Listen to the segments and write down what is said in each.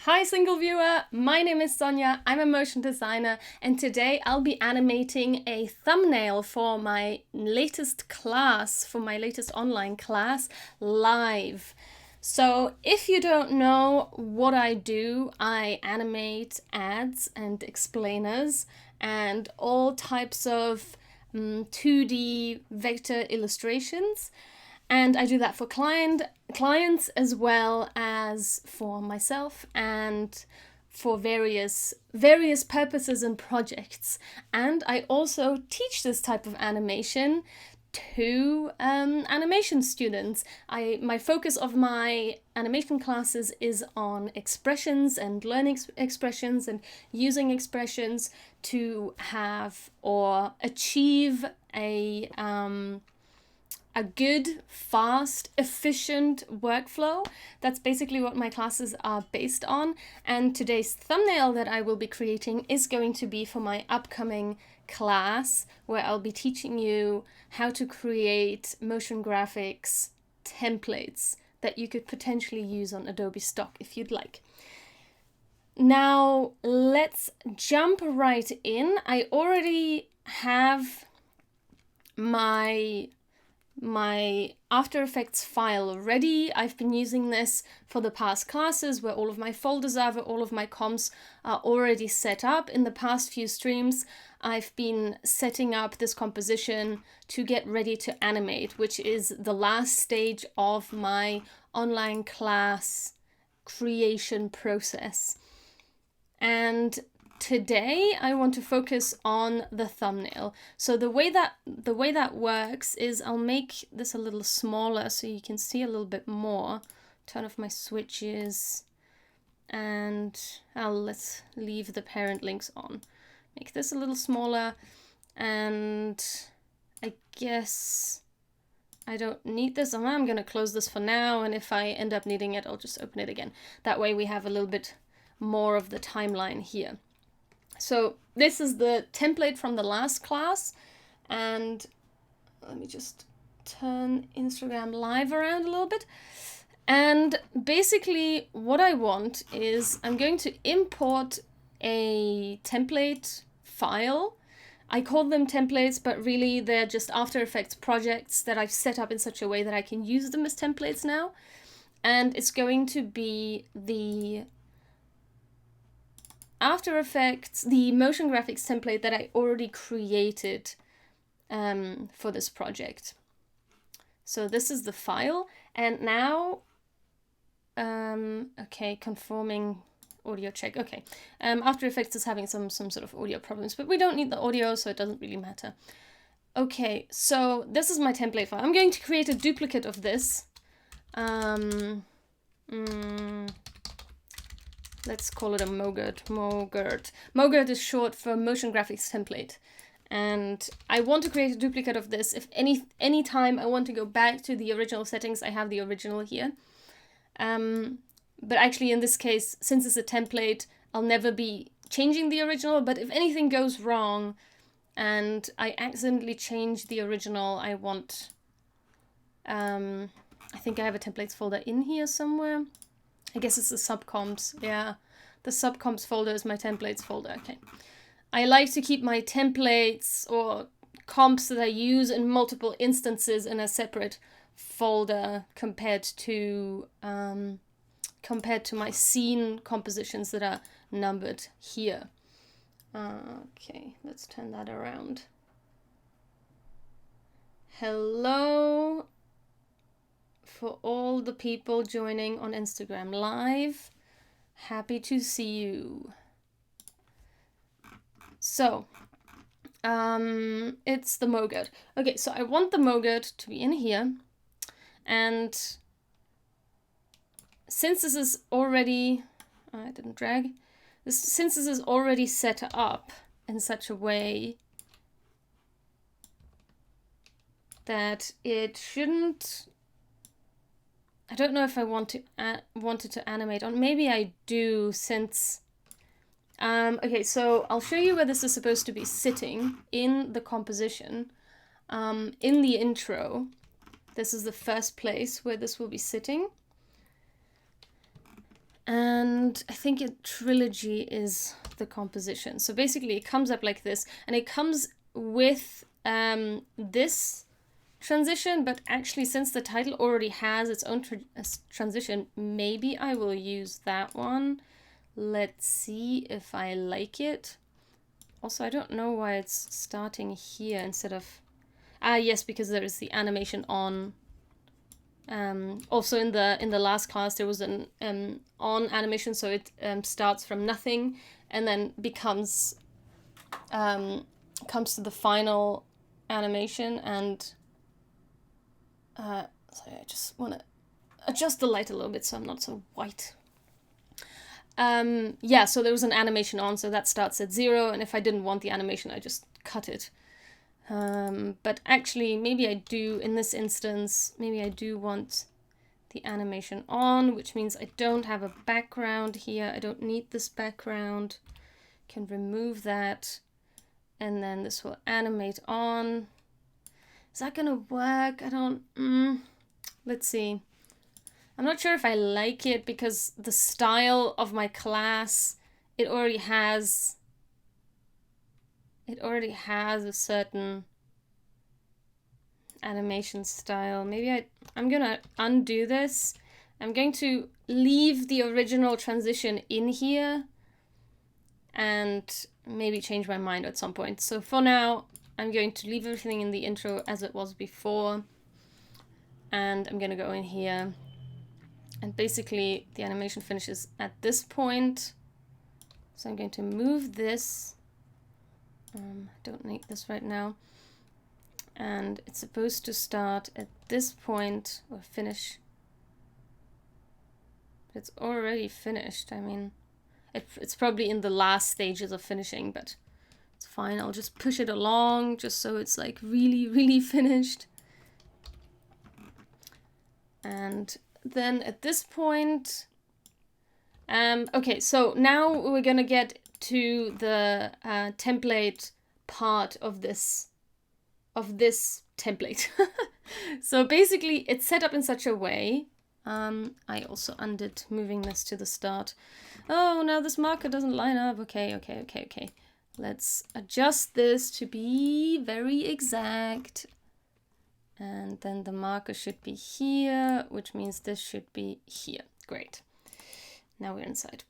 Hi single viewer, my name is Sonja, I'm a motion designer, and today I'll be animating a thumbnail for my latest class, for my latest online class, Live. So if you don't know what I do, I animate ads and explainers and all types of 2D vector illustrations. And I do that for clients as well as for myself and for various purposes and projects. And I also teach this type of animation to animation students. My focus of my animation classes is on expressions and learning expressions and using expressions to have or achieve a good, fast, efficient workflow. That's basically what my classes are based on. And today's thumbnail that I will be creating is going to be for my upcoming class, where I'll be teaching you how to create motion graphics templates that you could potentially use on Adobe Stock if you'd like. Now, let's jump right in. I already have my After Effects file ready. I've been using this for the past classes where all of my folders are, where all of my comps are already set up. In the past few streams, I've been setting up this composition to get ready to animate, which is the last stage of my online class creation process. And today I want to focus on the thumbnail. So the way that works is I'll make this a little smaller so you can see a little bit more. Turn off my switches and let's leave the parent links on. Make this a little smaller, and I guess I don't need this. I'm going to close this for now, and if I end up needing it, I'll just open it again. That way we have a little bit more of the timeline here. So this is the template from the last class, and let me just turn Instagram Live around a little bit. And basically what I want is I'm going to import a template file. I call them templates, but really they're just After Effects projects that I've set up in such a way that I can use them as templates now. And it's going to be the After Effects, the motion graphics template that I already created for this project. So this is the file, and now, okay, conforming audio check. Okay, After Effects is having some sort of audio problems, but we don't need the audio, so it doesn't really matter. Okay, so this is my template file. I'm going to create a duplicate of this. Let's call it a MOGRT. MOGRT is short for Motion Graphics Template. And I want to create a duplicate of this. If any time I want to go back to the original settings, I have the original here. But actually in this case, since it's a template, I'll never be changing the original. But if anything goes wrong and I accidentally change the original, I want... I think I have a templates folder in here somewhere. I guess it's the subcomps. Yeah, the subcomps folder is my templates folder. Okay. I like to keep my templates or comps that I use in multiple instances in a separate folder compared to my scene compositions that are numbered here. Okay, let's turn that around. Hello. For all the people joining on Instagram Live, happy to see you. So, it's the MOGRT. Okay, so I want the MOGRT to be in here, and since this is already, I didn't drag, since this is already set up in such a way that it shouldn't, I don't know if I wanted to animate on. Maybe I do, since... okay, so I'll show you where this is supposed to be sitting in the composition. In the intro, this is the first place where this will be sitting. And I think a trilogy is the composition. So basically it comes up like this, and it comes with this transition, but actually since the title already has its own transition, maybe I will use that one. Let's see if I like it. Also, I don't know why it's starting here instead of... Ah, yes, because there is the animation on. Also in the last class there was an on animation, so it starts from nothing and then becomes comes to the final animation. And sorry, I just want to adjust the light a little bit so I'm not so white. Yeah, so there was an animation on, so that starts at 0, and if I didn't want the animation I just cut it. But actually maybe I do, in this instance, maybe I do want the animation on, which means I don't have a background here. I don't need this background. Can remove that, and then this will animate on. Is that gonna work? I don't... Let's see. I'm not sure if I like it because the style of my class, it already has a certain animation style. Maybe I'm gonna undo this. I'm going to leave the original transition in here and maybe change my mind at some point. So for now, I'm going to leave everything in the intro as it was before. And I'm gonna go in here. And basically the animation finishes at this point. So I'm going to move this. Don't need this right now. And it's supposed to start at this point or finish. But it's already finished. I mean, it's probably in the last stages of finishing, but it's fine. I'll just push it along just so it's like really, really finished. And then at this point, okay, so now we're gonna get to the template part of this template. So basically it's set up in such a way. I also undid moving this to the start. Oh, now this marker doesn't line up. Okay. Let's adjust this to be very exact. And then the marker should be here, which means this should be here. Great. Now we're inside.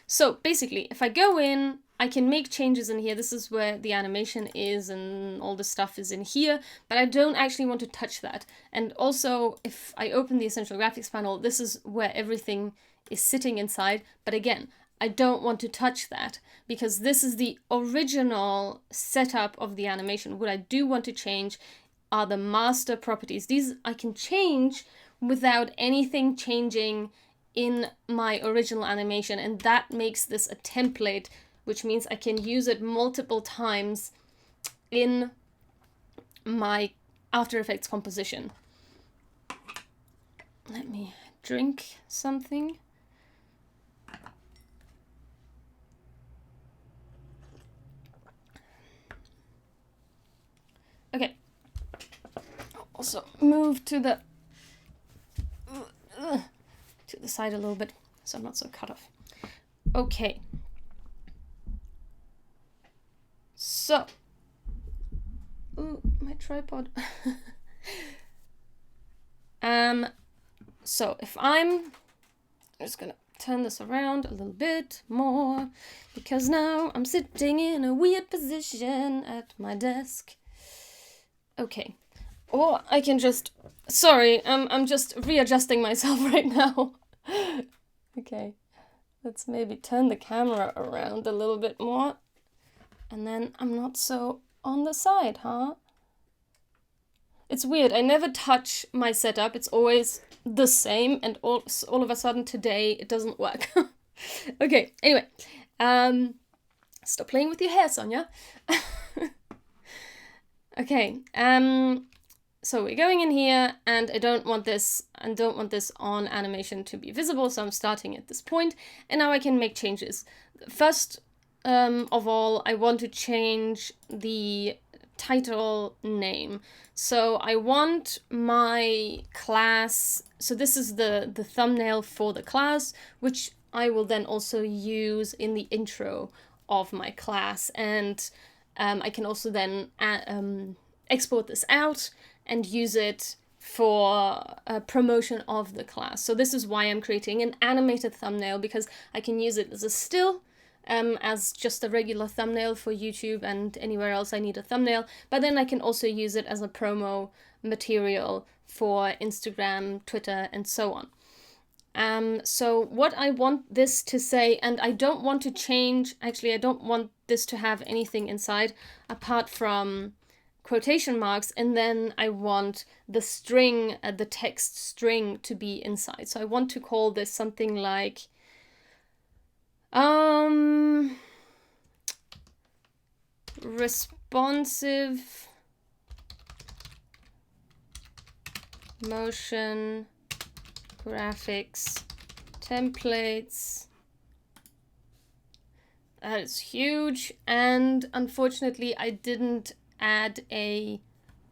So basically, if I go in, I can make changes in here. This is where the animation is and all the stuff is in here, but I don't actually want to touch that. And also, if I open the Essential Graphics panel, this is where everything is sitting inside. But again, I don't want to touch that because this is the original setup of the animation. What I do want to change are the master properties. These I can change without anything changing in my original animation, and that makes this a template, which means I can use it multiple times in my After Effects composition. Let me drink something. Okay. Also move to the side a little bit so I'm not so cut off. Okay. So, ooh, my tripod. So if I'm just gonna turn this around a little bit more because now I'm sitting in a weird position at my desk. Okay. Or I can just... Sorry, I'm just readjusting myself right now. Okay. Let's maybe turn the camera around a little bit more. And then I'm not so on the side, huh? It's weird. I never touch my setup. It's always the same. And all of a sudden today, it doesn't work. Okay, anyway. Stop playing with your hair, Sonja. Okay, so we're going in here, and I don't want this on animation to be visible, so I'm starting at this point, and now I can make changes. First of all, I want to change the title name. So I want my class, so this is the thumbnail for the class, which I will then also use in the intro of my class. And I can also then export this out and use it for a promotion of the class. So this is why I'm creating an animated thumbnail, because I can use it as a still, as just a regular thumbnail for YouTube and anywhere else I need a thumbnail, but then I can also use it as a promo material for Instagram, Twitter, and so on. So what I want this to say, and I don't want to change, actually I don't want this to have anything inside apart from quotation marks, and then I want the string, the text string to be inside. So I want to call this something like responsive motion graphics templates. That is huge, and unfortunately I didn't add a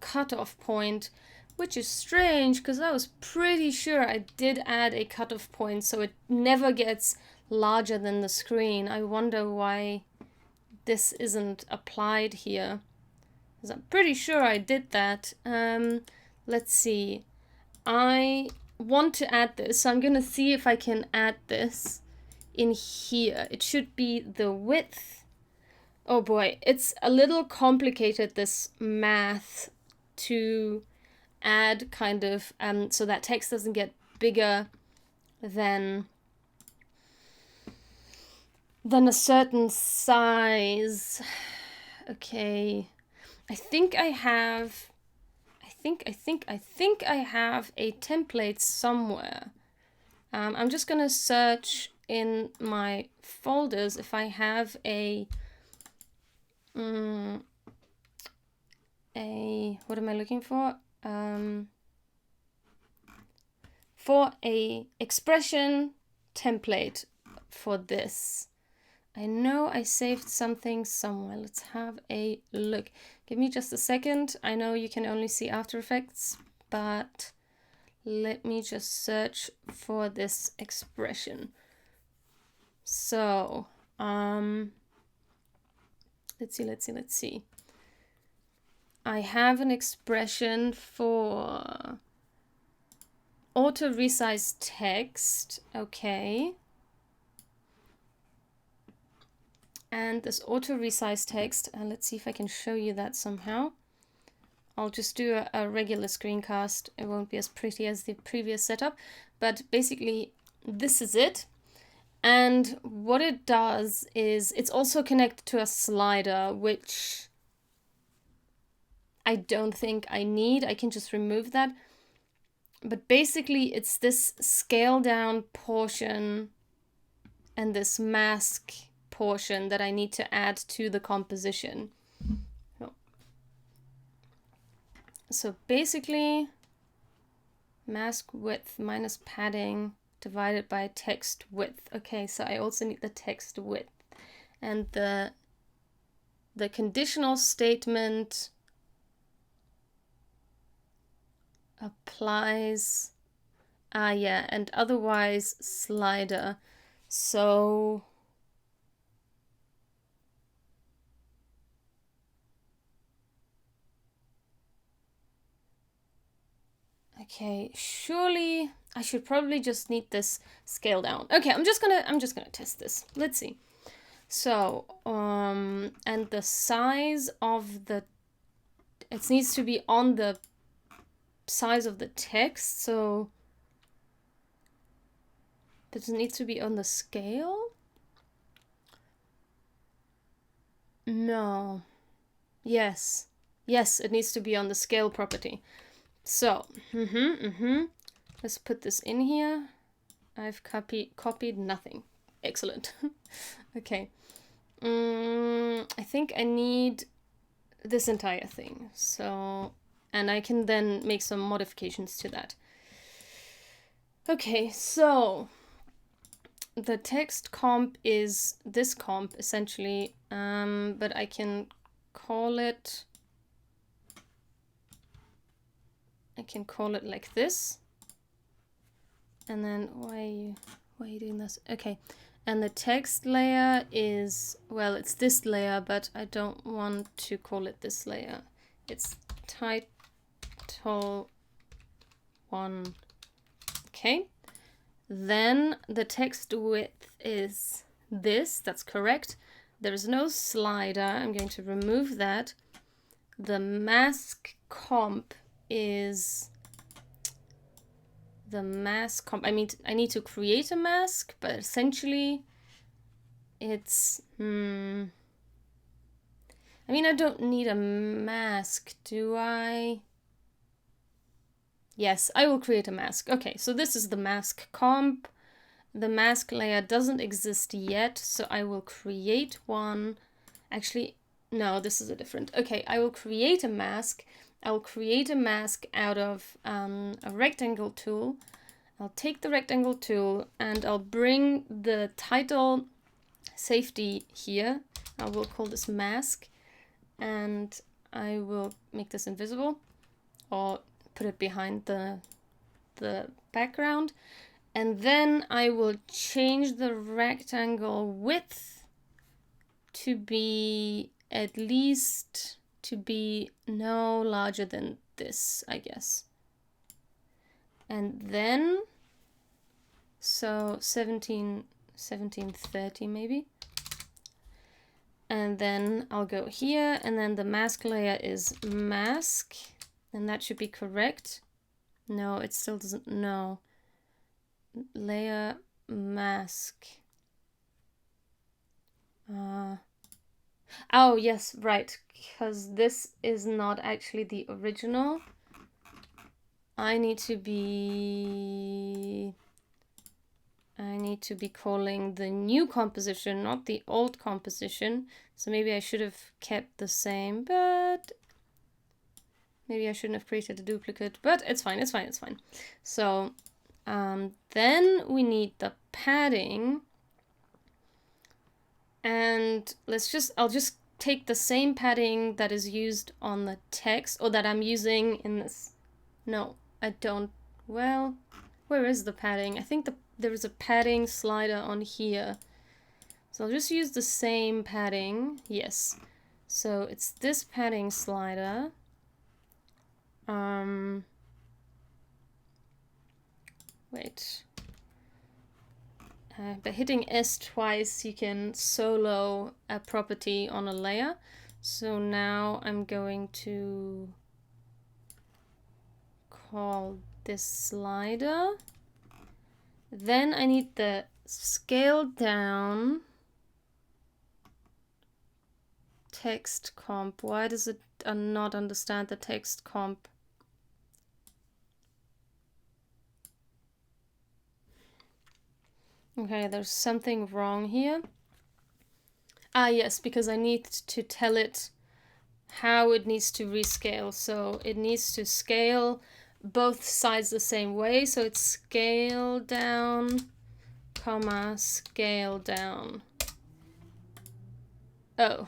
cutoff point, which is strange because I was pretty sure I did add a cutoff point so it never gets larger than the screen. I wonder why this isn't applied here, because I'm pretty sure I did that. Let's see. I want to add this, so I'm gonna see if I can add this in here. It should be the width. Oh boy, it's a little complicated, this math, to add kind of so that text doesn't get bigger than a certain size. Okay, I think I have a template somewhere. I'm just gonna search in my folders if I have a what am I looking for? For a expression template for this. I know I saved something somewhere. Let's have a look. Give me just a second. I know you can only see After Effects, but let me just search for this expression. So, let's see. I have an expression for auto resize text. Okay. And this auto resize text, let's see if I can show you that somehow. I'll just do a regular screencast. It won't be as pretty as the previous setup, but basically this is it. And what it does is it's also connected to a slider, which I don't think I need. I can just remove that. But basically it's this scale down portion and this mask portion that I need to add to the composition. So basically mask width minus padding divided by text width. Okay, so I also need the text width, and the conditional statement applies and otherwise slider. So okay, surely I should probably just need this scale down. Okay, I'm just gonna test this. Let's see. So, and the size of it needs to be on the size of the text. So, does it need to be on the scale? No. Yes, it needs to be on the scale property. So, let's put this in here. I've copied nothing. Excellent. Okay. I think I need this entire thing. So, and I can then make some modifications to that. Okay, so the text comp is this comp essentially, but I can call it I can call it like this. And then why are you doing this? Okay. And the text layer is, well, it's this layer, but I don't want to call it this layer. It's title 1. Okay. Then the text width is this. That's correct. There is no slider. I'm going to remove that. The mask comp is the mask comp. I mean, I need to create a mask, but essentially it's, I mean, I don't need a mask, do I? Yes, I will create a mask. Okay, so this is the mask comp. The mask layer doesn't exist yet, so I will create one. Actually, no, this is a different. Okay, I will create a mask. I will create a mask out of a rectangle tool. I'll take the rectangle tool and I'll bring the title safety here. I will call this mask, and I will make this invisible or put it behind the background. And then I will change the rectangle width to be at least no larger than this, I guess. And then, so 1730 maybe. And then I'll go here, and then the mask layer is mask, and that should be correct. No, it still doesn't, no. Layer mask. Oh, yes, right, because this is not actually the original. I need to be calling the new composition, not the old composition. So maybe I should have kept the same, but maybe I shouldn't have created a duplicate, but it's fine, it's fine, it's fine. So then we need the padding. And I'll just take the same padding that is used on the text, or that I'm using in this. No, I don't. Well, where is the padding? I think there is a padding slider on here. So I'll just use the same padding. Yes. So it's this padding slider. Wait. By hitting S twice, you can solo a property on a layer. So now I'm going to call this slider. Then I need the scale down text comp. Why does it not understand the text comp? Okay, there's something wrong here. Ah, yes, because I need to tell it how it needs to rescale. So it needs to scale both sides the same way. So it's scale down, comma, scale down. Oh,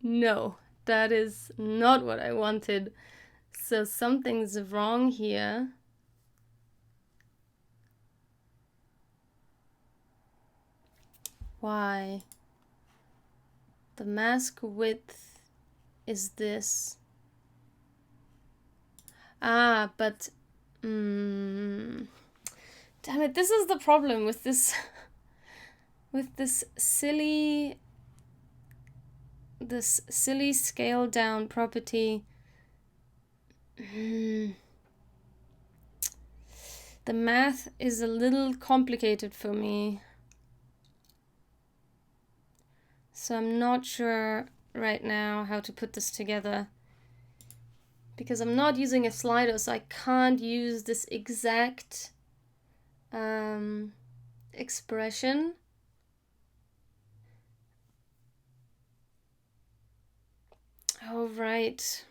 no, that is not what I wanted. So something's wrong here. Why? The mask width is this. Ah, but damn it, this is the problem with this with this silly scale down property. The math is a little complicated for me. So I'm not sure right now how to put this together, because I'm not using a slider, so I can't use this exact expression. Oh, right.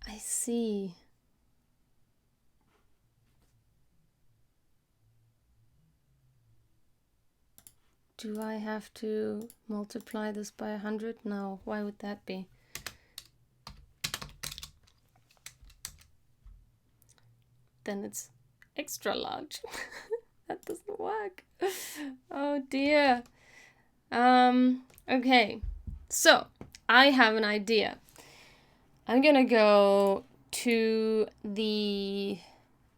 I see. Do I have to multiply this by 100? No, why would that be? Then it's extra large. That doesn't work. Oh dear. Okay, so I have an idea. I'm gonna go to the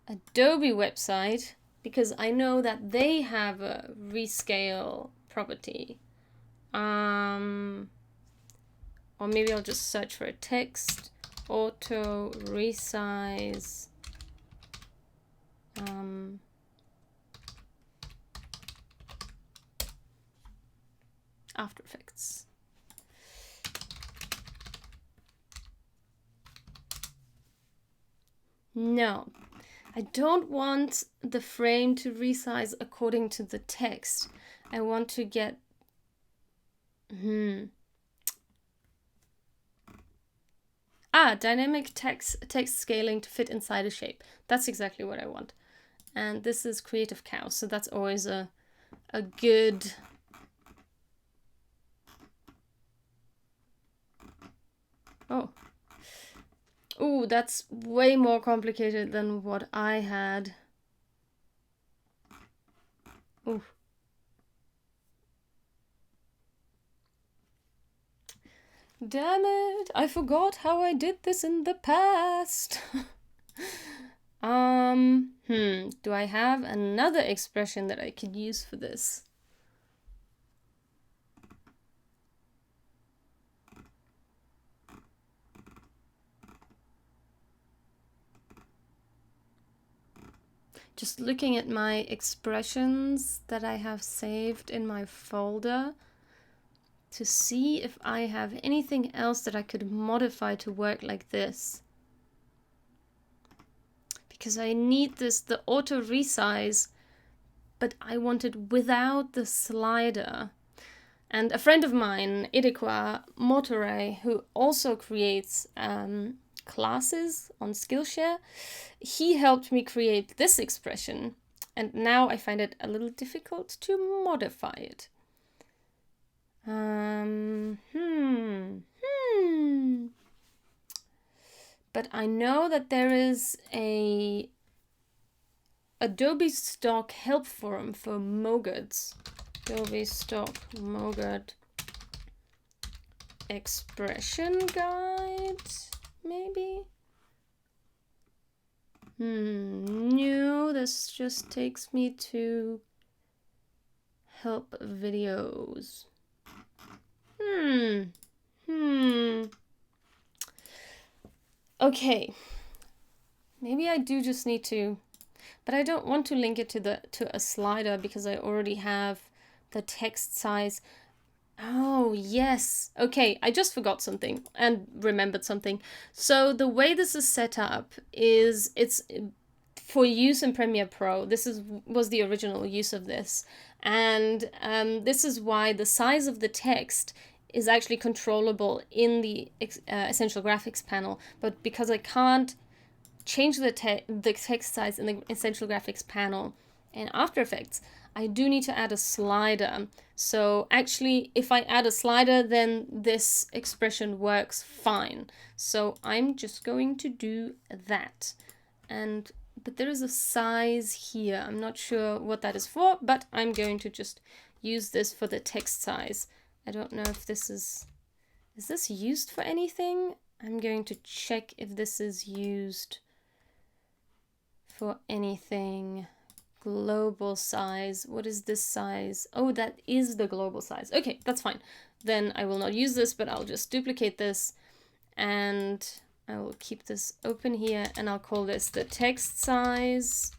Adobe website because I know that they have a rescale property. Or maybe I'll just search for a text, auto resize. After Effects. No, I don't want the frame to resize according to the text. I want to get dynamic text scaling to fit inside a shape. That's exactly what I want. And this is Creative Cow, so that's always a good Oh, that's way more complicated than what I had. Ooh. Damn it, I forgot how I did this in the past. Do I have another expression that I could use for this? Just looking at my expressions that I have saved in my folder to see if I have anything else that I could modify to work like this. Because I need the auto resize, but I want it without the slider. And a friend of mine, Idikwa Motore, who also creates classes on Skillshare, he helped me create this expression, and now I find it a little difficult to modify it. But I know that there is a Adobe stock help forum for Mogards. Adobe stock Mogard expression guide, maybe? No, this just takes me to help videos. Okay, maybe I do just need to, but I don't want to link it to a slider because I already have the text size. Oh, yes. Okay, I just forgot something and remembered something. So the way this is set up is it's for use in Premiere Pro. This was the original use of this. And this is why the size of the text is actually controllable in the Essential Graphics panel. But because I can't change the text size in the Essential Graphics panel in After Effects, I do need to add a slider. So actually, if I add a slider, then this expression works fine. So I'm just going to do that. But there is a size here. I'm not sure what that is for, but I'm going to just use this for the text size. I don't know if this is this used for anything? I'm going to check if this is used for anything. Global size. What is this size? Oh, that is the global size. Okay, that's fine. Then I will not use this, but I'll just duplicate this and I will keep this open here and I'll call this the text size.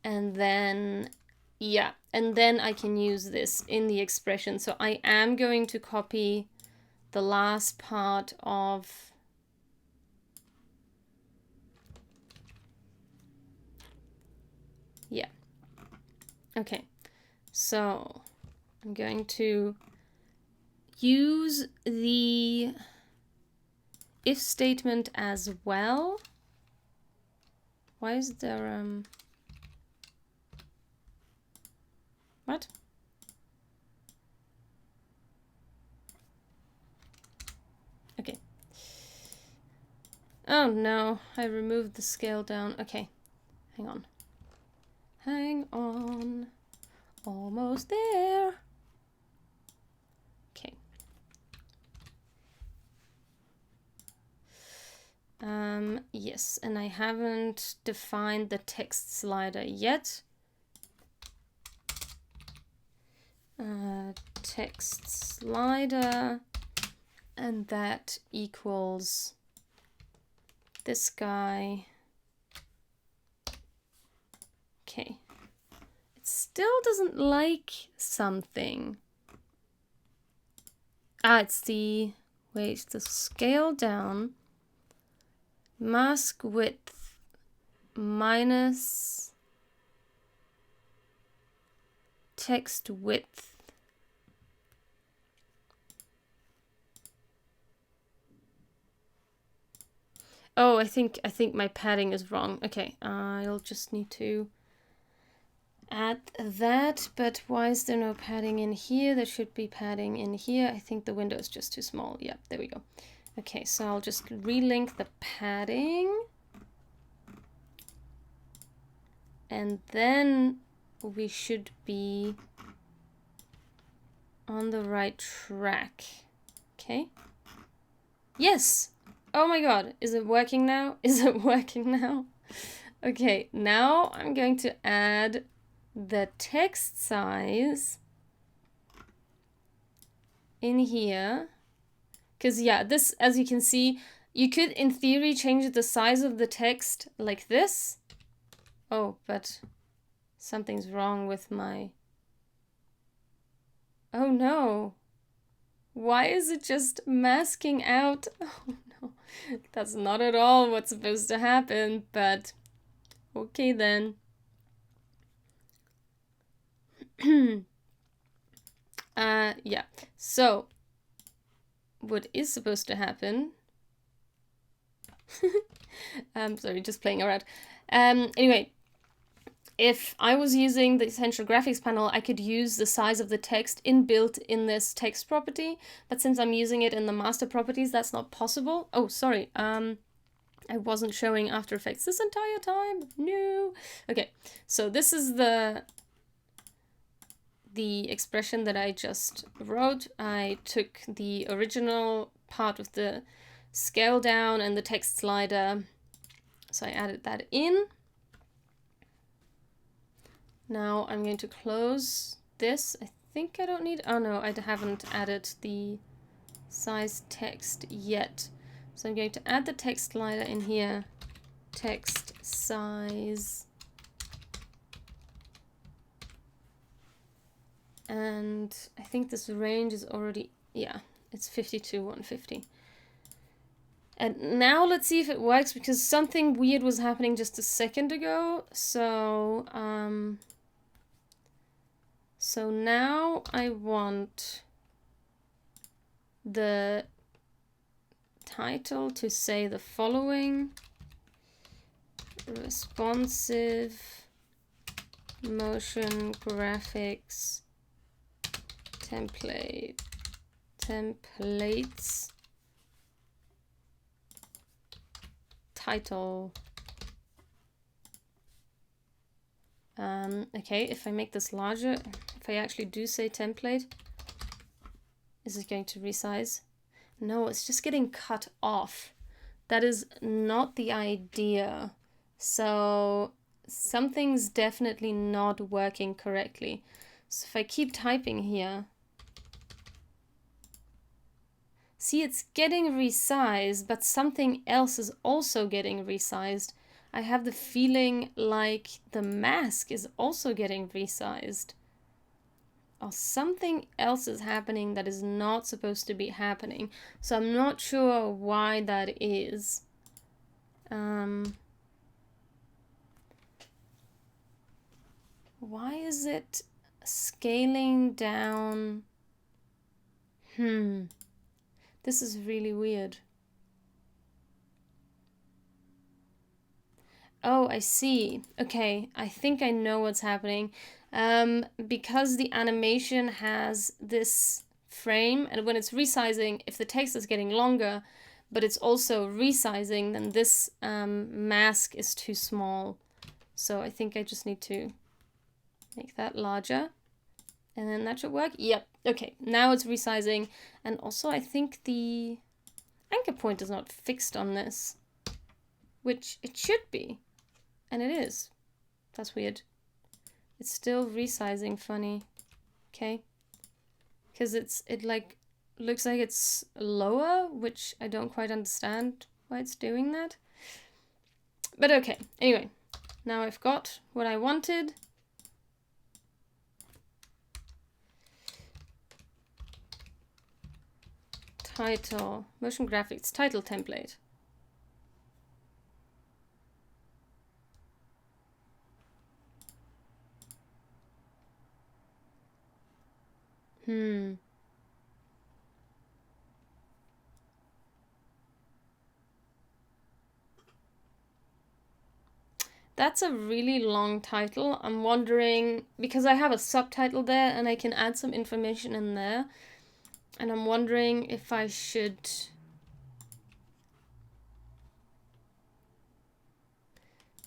And then, yeah, and then I can use this in the expression. So I am going to copy the last part of yeah. Okay, so I'm going to use the if statement as well. Why is there What? Okay. Oh no, I removed the scale down. Okay, hang on. Hang on. Almost there. Okay. Yes, and I haven't defined the text slider yet. Text slider, and that equals this guy. Okay. It still doesn't like something. It's the, wait, the scale down, mask width minus text width. Oh, I think my padding is wrong. Okay, I'll just need to add that, but why is there no padding in here? There should be padding in here. I think the window is just too small. Yeah, there we go. Okay, so I'll just relink the padding. And then we should be on the right track. Okay. Yes! Oh my god, is it working now? Is it working now? Okay, now I'm going to add the text size in here. Because yeah, this, as you can see, you could in theory change the size of the text like this. Oh, but something's wrong with my... Oh no. Why is it just masking out? Oh no. That's not at all what's supposed to happen, but okay then. Yeah. So, what is supposed to happen? Sorry, just playing around. Anyway, if I was using the Essential Graphics panel, I could use the size of the text inbuilt in this text property, but since I'm using it in the master properties, that's not possible. Oh, sorry. I wasn't showing After Effects this entire time. No. Okay, so this is the expression that I just wrote. I took the original part with the scale down and the text slider, so I added that in. Now I'm going to close this. I think I don't need... Oh no, I haven't added the size text yet. So I'm going to add the text slider in here. Text size. And I think this range is already... Yeah, it's 50 to 150. And now let's see if it works, because something weird was happening just a second ago. So, so now I want the title to say the following: responsive motion graphics templates title. Okay, if I make this larger, if I actually do say template, is it going to resize? No, it's just getting cut off. That is not the idea. So something's definitely not working correctly. So if I keep typing here, see, it's getting resized, but something else is also getting resized. I have the feeling like the mask is also getting resized. Or something else is happening that is not supposed to be happening. So I'm not sure why that is. Why is it scaling down? This is really weird. Oh, I see. Okay, I think I know what's happening. Because the animation has this frame, and when it's resizing, if the text is getting longer, but it's also resizing, then this mask is too small. So I think I just need to make that larger. And then that should work. Yep. Okay, now it's resizing. And also I think the anchor point is not fixed on this, which it should be. And it is. That's weird. It's still resizing funny. Okay. Because it like looks like it's lower, which I don't quite understand why it's doing that. But okay. Anyway, now I've got what I wanted. Title, motion graphics, title template. That's a really long title. I'm wondering, because I have a subtitle there and I can add some information in there. And I'm wondering if I should...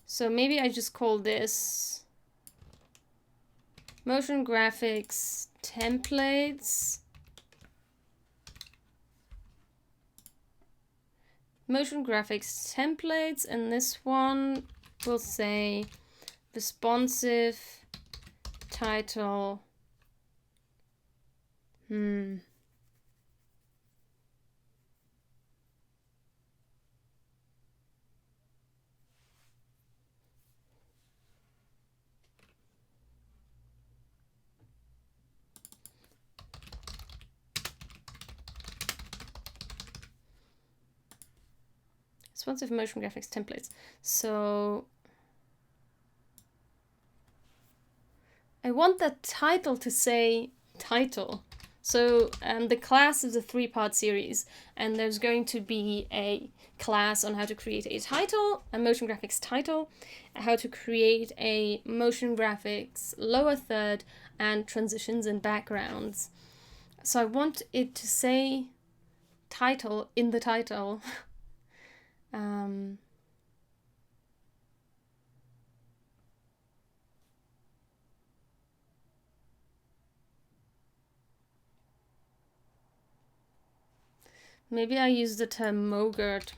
So maybe I just call this motion graphics templates. Motion graphics templates, and this one will say responsive title. Responsive motion graphics templates. So I want that title to say title. So the class is a 3-part series, and there's going to be a class on how to create a title, a motion graphics title, how to create a motion graphics lower third, and transitions and backgrounds. So I want it to say title in the title. Maybe I use the term Mogurt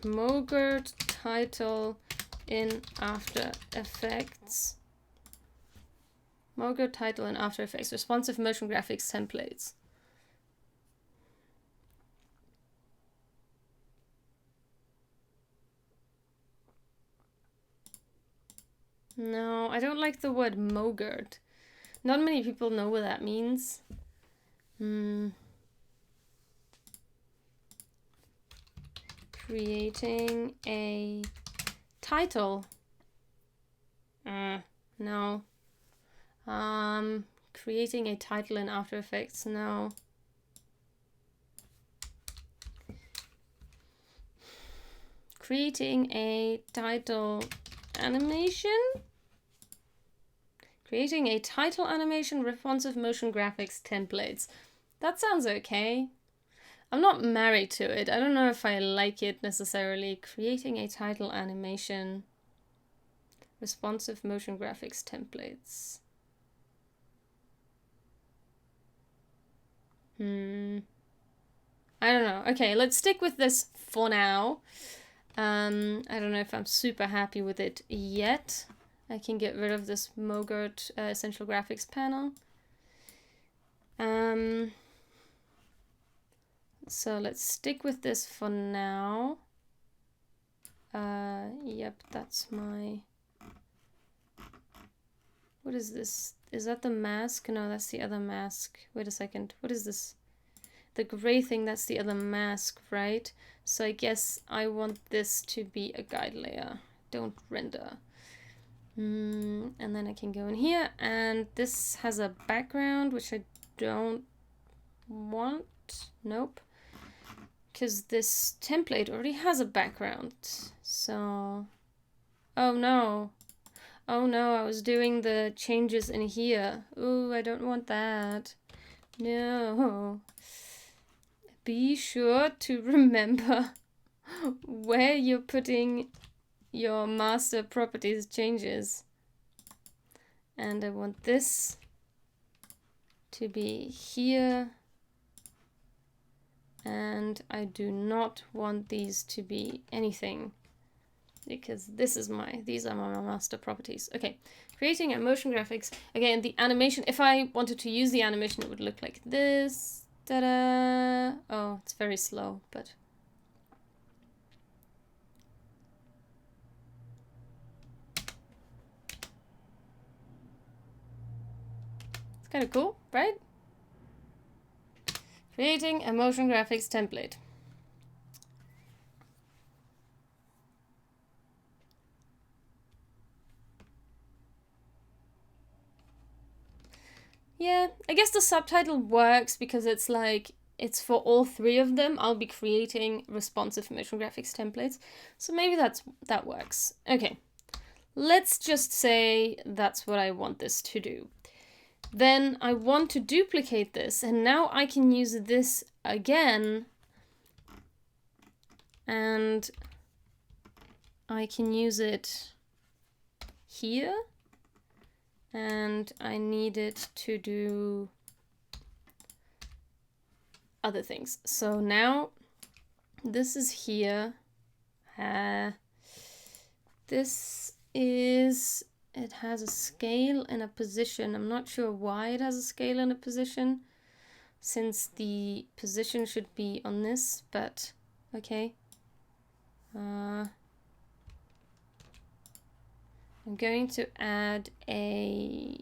title in After Effects. Mogurt title in After Effects, responsive motion graphics templates. No, I don't like the word Mogurt. Not many people know what that means. Creating a title. No. Creating a title in After Effects. No. Creating a title animation. Creating a title animation, responsive motion graphics templates. That sounds okay. I'm not married to it. I don't know if I like it necessarily. Creating a title animation, responsive motion graphics templates. I don't know. Okay, let's stick with this for now. I don't know if I'm super happy with it yet. I can get rid of this Mogurt Essential Graphics panel. So let's stick with this for now. Yep, that's my... What is this? Is that the mask? No, that's the other mask. Wait a second. What is this? The gray thing, that's the other mask, right? So I guess I want this to be a guide layer. Don't render. And then I can go in here, and this has a background, which I don't want. Nope. Because this template already has a background. So, Oh no. Oh no, I was doing the changes in here. Ooh, I don't want that. No. Be sure to remember where you're putting your master properties changes. And I want this to be here. And I do not want these to be anything, because these are my master properties. Okay, creating a motion graphics. Again, the animation, if I wanted to use the animation, it would look like this. Ta-da! Oh, it's very slow, but... it's kind of cool, right? Creating a motion graphics template. Yeah, I guess the subtitle works because it's like, it's for all three of them. I'll be creating responsive motion graphics templates. So maybe that works. Okay, let's just say that's what I want this to do. Then I want to duplicate this, and now I can use this again. And I can use it here. And I need it to do other things. So now this is here. This is, it has a scale and a position. I'm not sure why it has a scale and a position, since the position should be on this, but okay. I'm going to add a...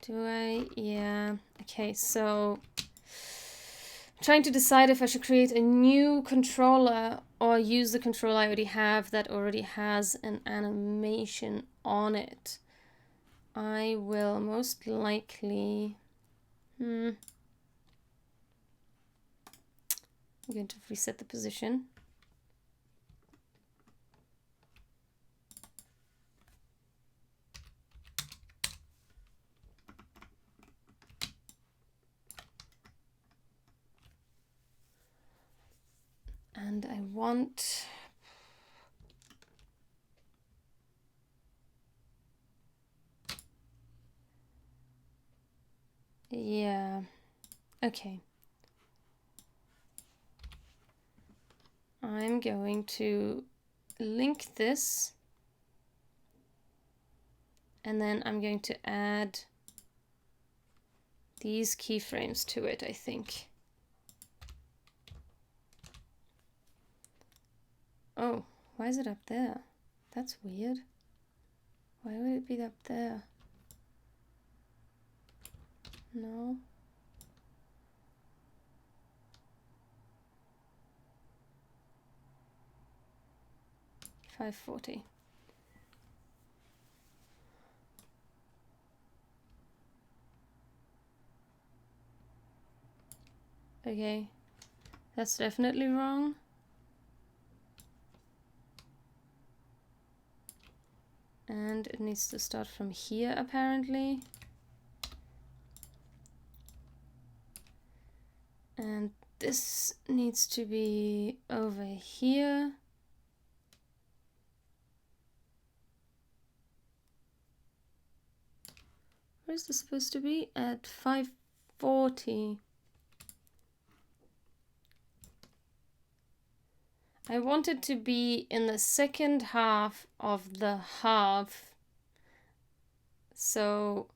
do I? Yeah. Okay, so I'm trying to decide if I should create a new controller or use the controller I already have that already has an animation on it. I will most likely... I'm going to reset the position. And I want... yeah, okay. I'm going to link this, and then I'm going to add these keyframes to it, I think. Oh, why is it up there? That's weird. Why would it be up there? No. $5.40. Okay, that's definitely wrong. And it needs to start from here, apparently. And this needs to be over here. Where is this supposed to be? At 5:40. I want it to be in the second half of the half. So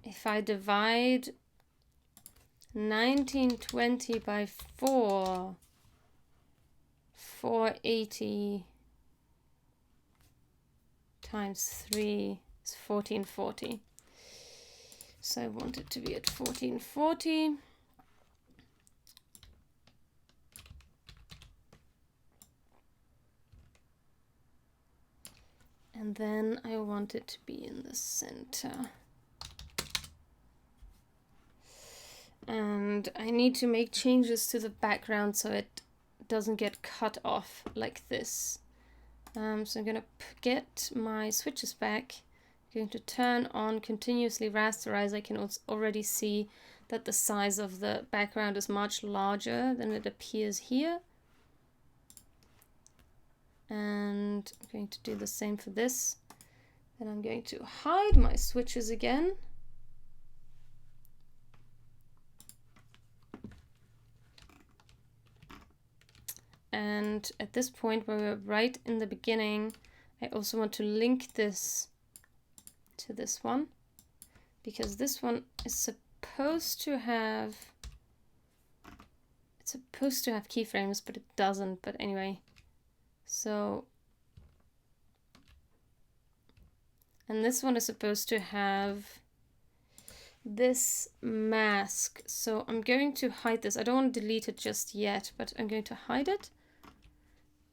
if I divide 1920 by 4, 480 times 3 is 1440. So I want it to be at 1440. And then I want it to be in the center. And I need to make changes to the background so it doesn't get cut off like this. So I'm gonna get my switches back. I'm going to turn on continuously rasterize. I can already see that the size of the background is much larger than it appears here. And I'm going to do the same for this. Then I'm going to hide my switches again. And at this point where we're right in the beginning, I also want to link this to this one, because this one is supposed to have, it's supposed to have keyframes, but it doesn't. But anyway, so, and this one is supposed to have this mask. So I'm going to hide this. I don't want to delete it just yet, but I'm going to hide it.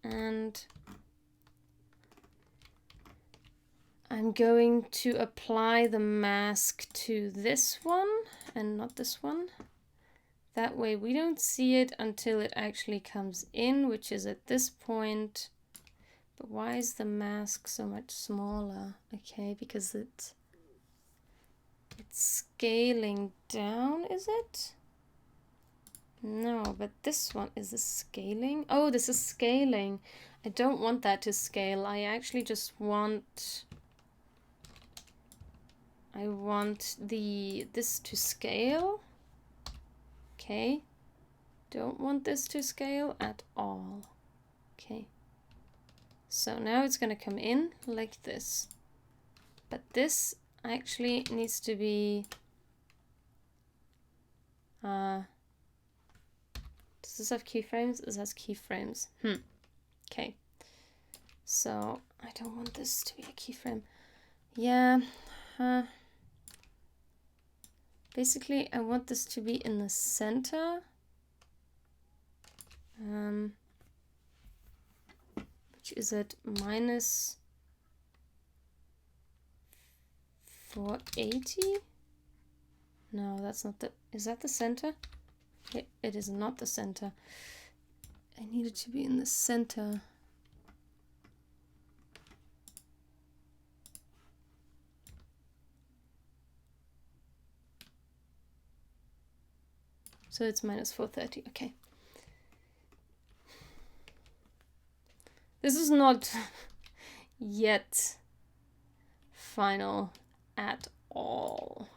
And I'm going to apply the mask to this one and not this one. That way we don't see it until it actually comes in, which is at this point. But why is the mask so much smaller? Okay, because it's scaling down, is it? No, but this one, is this scaling? Oh, this is scaling. I don't want that to scale. I actually just want, I want this to scale. Okay. Don't want this to scale at all. Okay. So now it's going to come in like this. But this actually needs to be does this have keyframes? This has keyframes. Okay. So I don't want this to be a keyframe. Yeah. Basically, I want this to be in the center. Which is at minus 480. No, that's not the, is that the center? It is not the center. I need it to be in the center. So it's minus 430, okay. This is not yet final at all.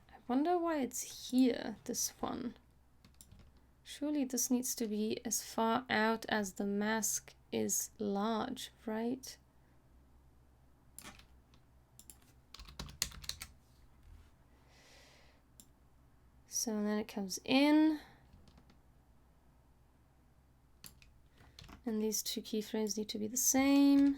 I wonder why it's here, this one. Surely this needs to be as far out as the mask is large, right? So then it comes in. And these two keyframes need to be the same.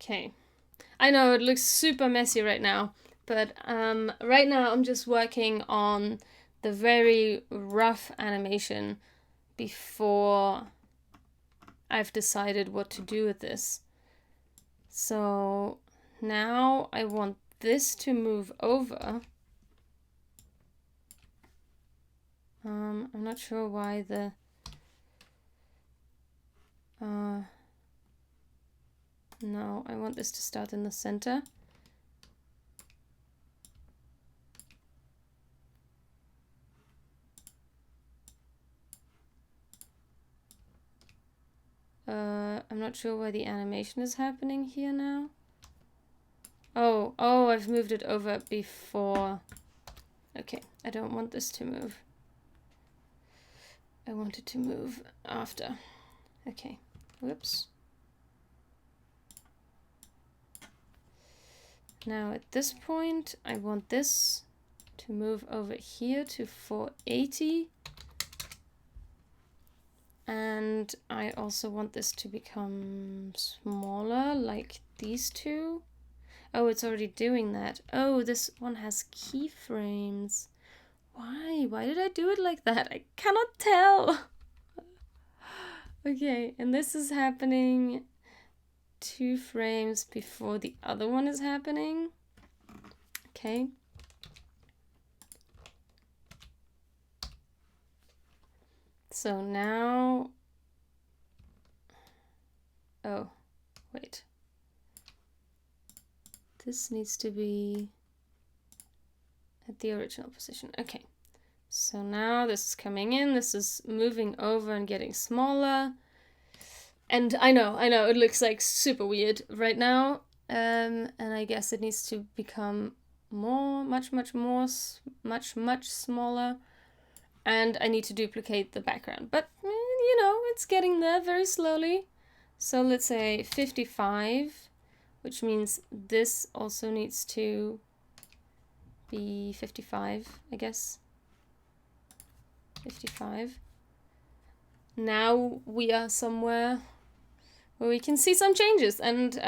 Okay, I know it looks super messy right now, but right now I'm just working on the very rough animation before I've decided what to do with this. So now I want this to move over. I'm not sure why the no, I want this to start in the center. I'm not sure why the animation is happening here now. Oh, I've moved it over before. Okay, I don't want this to move. I want it to move after. Okay, whoops. Now at this point, I want this to move over here to 480. And I also want this to become smaller, like these two. Oh, it's already doing that. Oh, this one has keyframes. Why? Why did I do it like that? I cannot tell. Okay, and this is happening 2 frames before the other one is happening. Okay. So now... Oh, wait. This needs to be at the original position. Okay. So now this is coming in, this is moving over and getting smaller. And I know, it looks like super weird right now. And I guess it needs to become much smaller. And I need to duplicate the background. But, you know, it's getting there very slowly. So let's say 55, which means this also needs to be 55, I guess. 55. Now we are somewhere where we can see some changes, and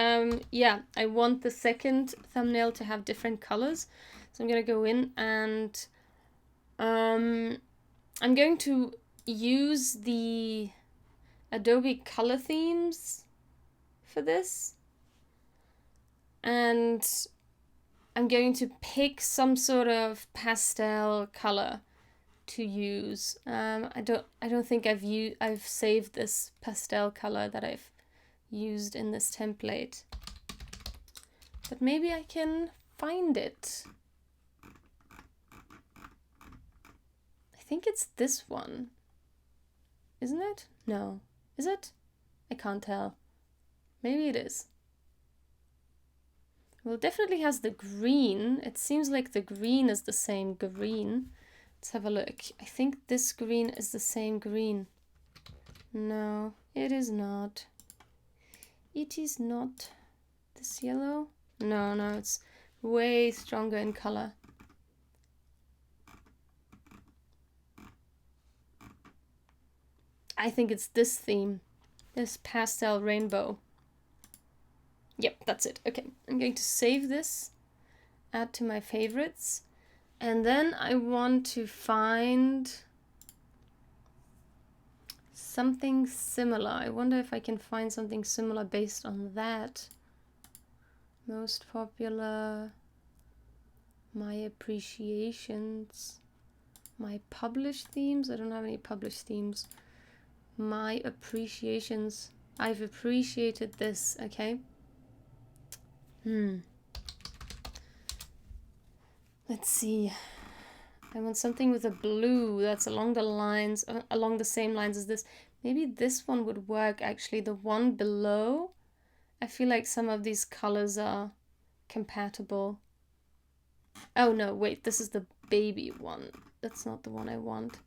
yeah, I want the second thumbnail to have different colors, so I'm gonna go in and I'm going to use the Adobe color themes for this, and I'm going to pick some sort of pastel color to use. I don't think I've saved this pastel color that I've used in this template, but maybe I can find it. I think it's this one, isn't it? No, is it? I can't tell. Maybe it is. Well, it definitely has the green. It seems like the green is the same green. Let's have a look. I think this green is the same green. No, it is not. It is not. This yellow? No, it's way stronger in color. I think it's this theme. This pastel rainbow. Yep, that's it. Okay, I'm going to save this, add to my favorites. And then I want to find something similar. I wonder if I can find something similar based on that. Most popular, my appreciations, my published themes. I don't have any published themes. My appreciations. I've appreciated this, okay? Let's see. I want something with a blue that's along the same lines as this. Maybe this one would work, actually. The one below, I feel like some of these colors are compatible. Oh no, wait, this is the baby one. That's not the one I want.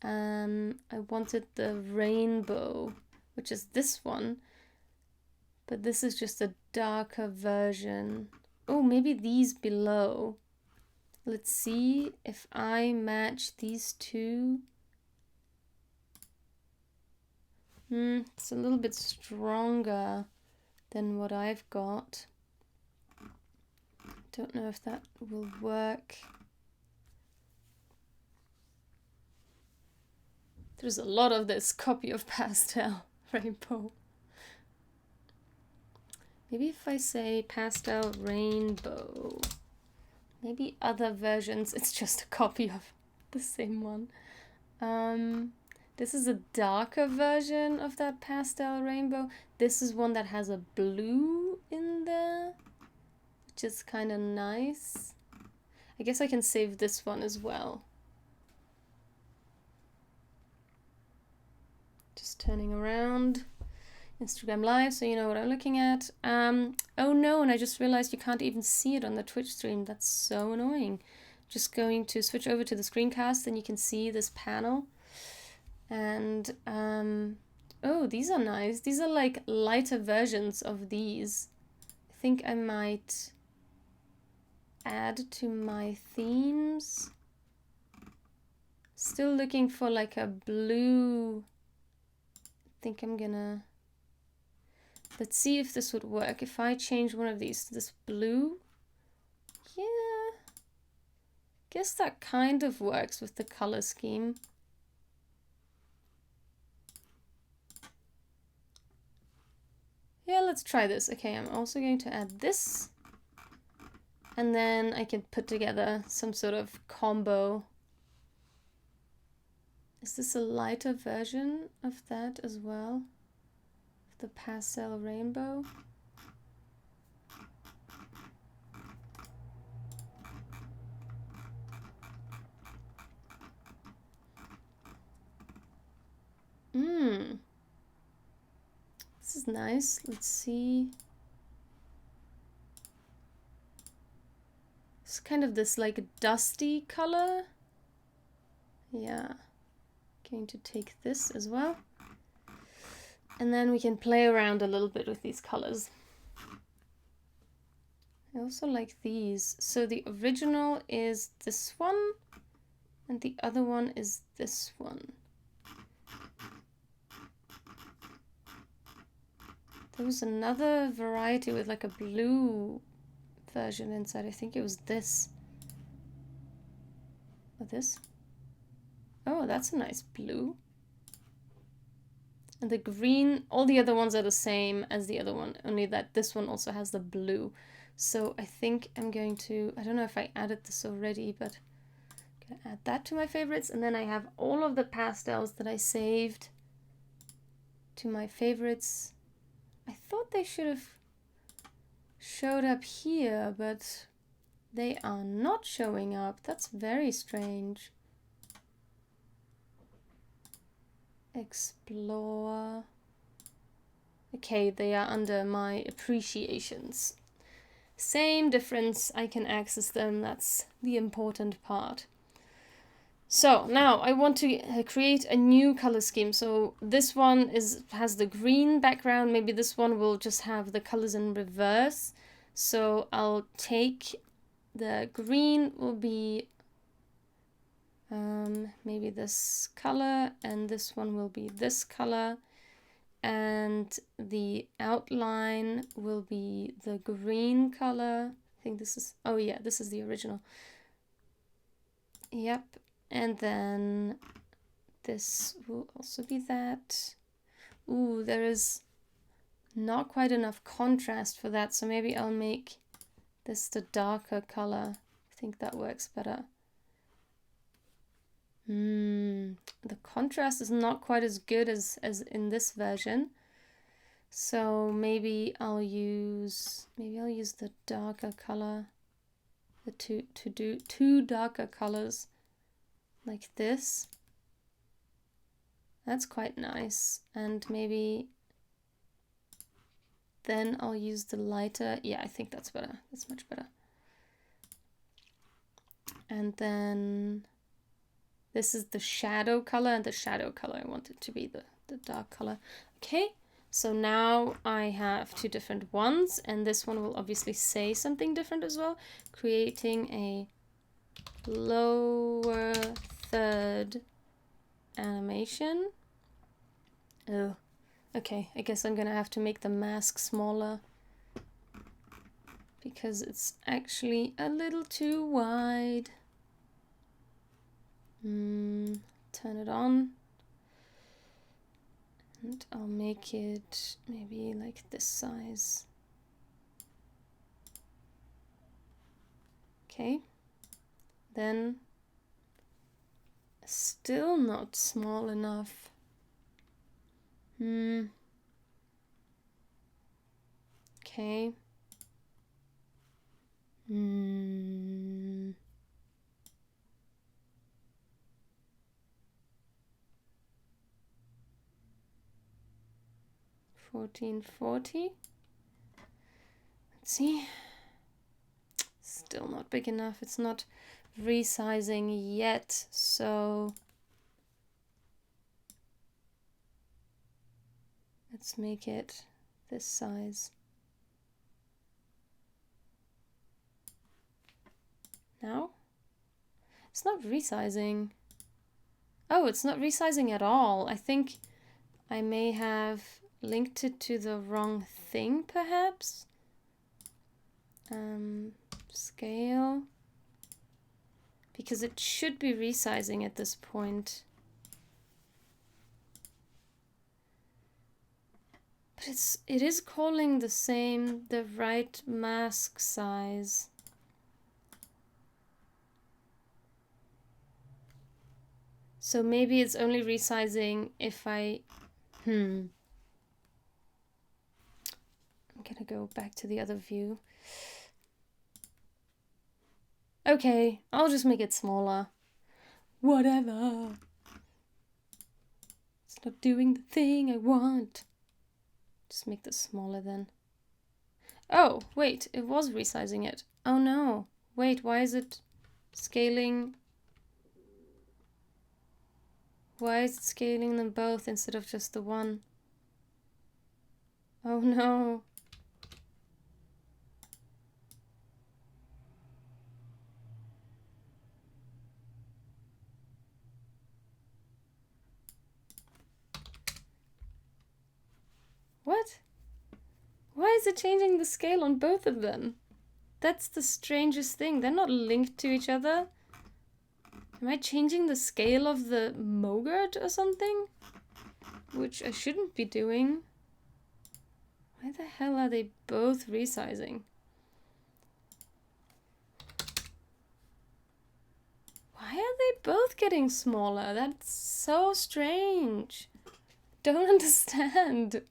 I wanted the rainbow, which is this one. But this is just a darker version. Oh, maybe these below. Let's see if I match these two. It's a little bit stronger than what I've got. Don't know if that will work. There's a lot of this copy of pastel rainbow. Maybe if I say pastel rainbow. Maybe other versions, it's just a copy of the same one. This is a darker version of that pastel rainbow. This is one that has a blue in there, which is kind of nice. I guess I can save this one as well. Just turning around. Instagram Live, so you know what I'm looking at. Oh no, and I just realized you can't even see it on the Twitch stream. That's so annoying. Just going to switch over to the screencast, and you can see this panel. And, oh, these are nice. These are like lighter versions of these. I think I might add to my themes. Still looking for like a blue. I think I'm gonna Let's see if this would work. If I change one of these to this blue, yeah, guess that kind of works with the color scheme. Yeah, let's try this. Okay, I'm also going to add this. And then I can put together some sort of combo. Is this a lighter version of that as well? The pastel rainbow? This is nice. Let's see. It's kind of this like dusty color. Yeah. Going to take this as well. And then we can play around a little bit with these colors. I also like these. So the original is this one, and the other one is this one. There was another variety with like a blue version inside. I think it was this. Or this. Oh, that's a nice blue. And the green, all the other ones are the same as the other one, only that this one also has the blue. So I think I'm going to, I don't know if I added this already, but I'm gonna add that to my favorites. And then I have all of the pastels that I saved to my favorites. I thought they should have showed up here, but they are not showing up. That's very strange. Explore. Okay, they are under my appreciations. Same difference, I can access them, that's the important part. So now I want to create a new color scheme. So this one has the green background. Maybe this one will just have the colors in reverse. So I'll take the green will be maybe this color, and this one will be this color, and the outline will be the green color. I think this is, oh yeah, this is the original. Yep. And then this will also be that. Ooh, there is not quite enough contrast for that, so maybe I'll make this the darker color. I think that works better. The contrast is not quite as good as in this version. So maybe I'll use the darker color. The two darker colors. Like this. That's quite nice. And maybe then I'll use the lighter. Yeah, I think that's better. That's much better. And then this is the shadow color, and the shadow color I want it to be the dark color. Okay, so now I have two different ones, and this one will obviously say something different as well, creating a lower third animation. Oh, okay, I guess I'm gonna have to make the mask smaller because it's actually a little too wide. Turn it on, and I'll make it maybe like this size. Okay, then still not small enough. Okay. 1440. Let's see. Still not big enough. It's not resizing yet, so let's make it this size. Now? It's not resizing. Oh, it's not resizing at all. I think I may have linked it to the wrong thing, perhaps? Scale. Because it should be resizing at this point. But it is calling the right mask size. So maybe it's only resizing if I'm gonna go back to the other view. Okay, I'll just make it smaller. Whatever. It's not doing the thing I want. Just make this smaller then. Oh, wait, it was resizing it. Oh no. Wait, why is it scaling? Why is it scaling them both instead of just the one? Oh no. What? Why is it changing the scale on both of them? That's the strangest thing. They're not linked to each other. Am I changing the scale of the Mogurt or something? Which I shouldn't be doing. Why the hell are they both resizing? Why are they both getting smaller? That's so strange. Don't understand.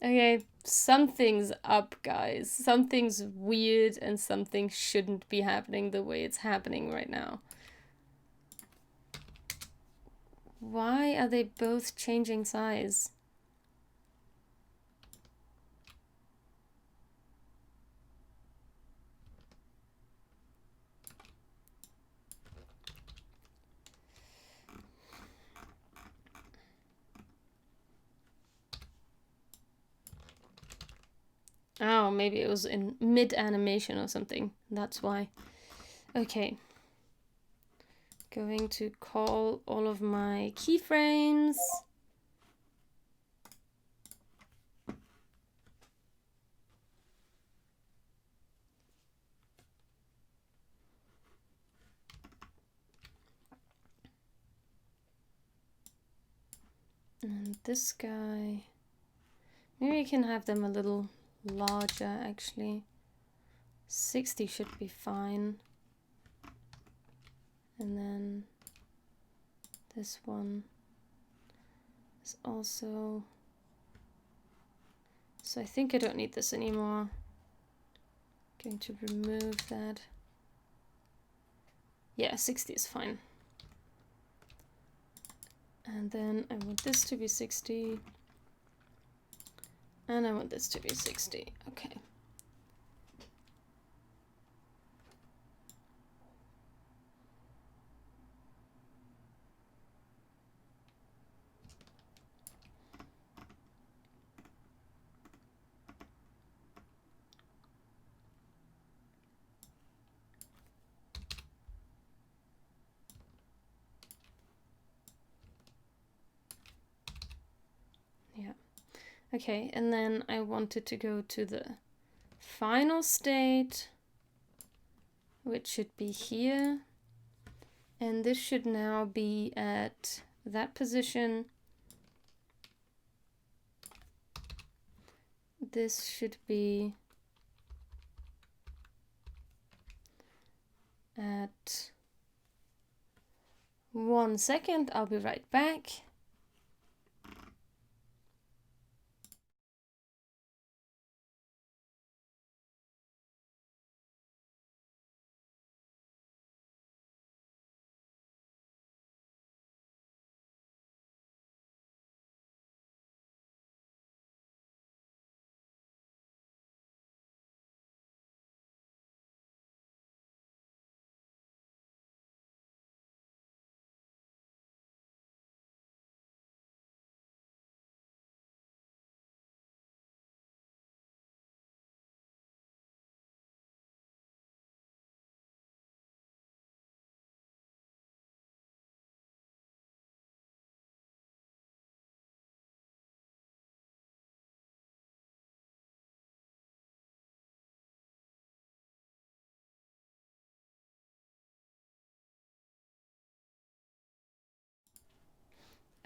Okay, something's up, guys. Something's weird and something shouldn't be happening the way it's happening right now. Why are they both changing size? Oh, maybe it was in mid-animation or something. That's why. Okay. Going to call all of my keyframes. And this guy. Maybe we can have them a little larger, actually. 60 should be fine. And then this one is also... So I think I don't need this anymore. Going to remove that. Yeah, 60 is fine. And then I want this to be 60. And I want this to be 60. Okay. Yeah. Okay, and then I wanted to go to the final state, which should be here. And this should now be at that position. This should be at 1 second. I'll be right back.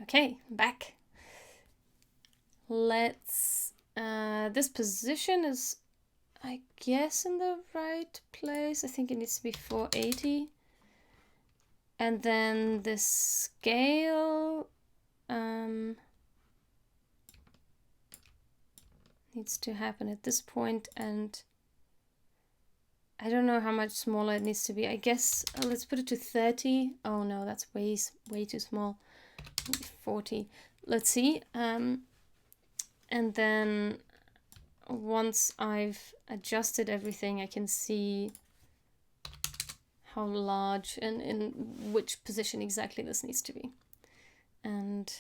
Okay, back. Let's, this position is, I guess, in the right place. I think it needs to be 480. And then the scale needs to happen at this point, and I don't know how much smaller it needs to be. I guess let's put it to 30. Oh no, that's way too small. Maybe 40. Let's see. And then once I've adjusted everything, I can see how large and in which position exactly this needs to be. And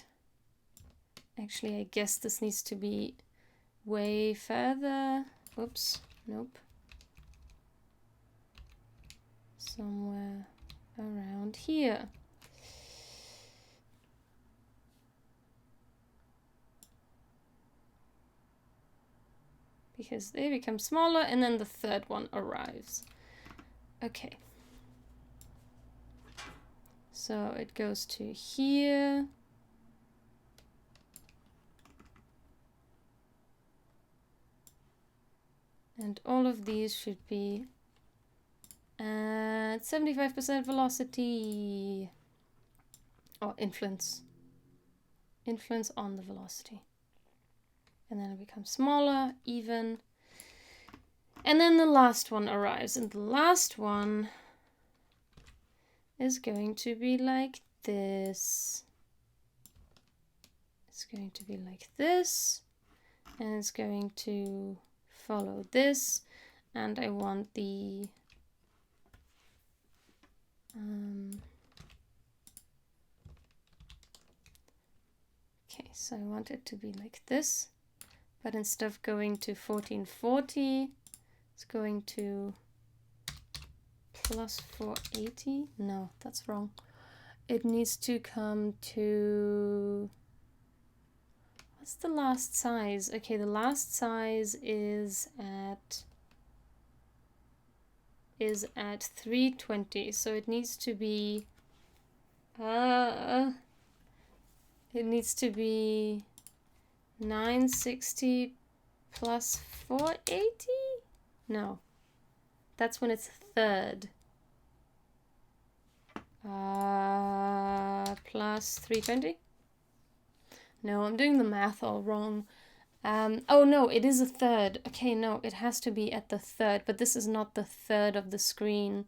actually, I guess this needs to be way further. Oops, nope. Somewhere around here. Because they become smaller and then the third one arrives. Okay. So it goes to here. And all of these should be at 75% velocity. Or influence. Influence on the velocity. And then it becomes smaller, even. And then the last one arrives. And the last one is going to be like this. It's going to be like this. And it's going to follow this. And I want the okay, so I want it to be like this. But instead of going to 1440, it's going to plus 480. No, that's wrong. It needs to come to... What's the last size? Okay, the last size is at 320, so it needs to be it needs to be 960 plus 480? No, that's when it's third. Plus 320? No, I'm doing the math all wrong. Oh no, it is a third. Okay, no, it has to be at the third, but this is not the third of the screen.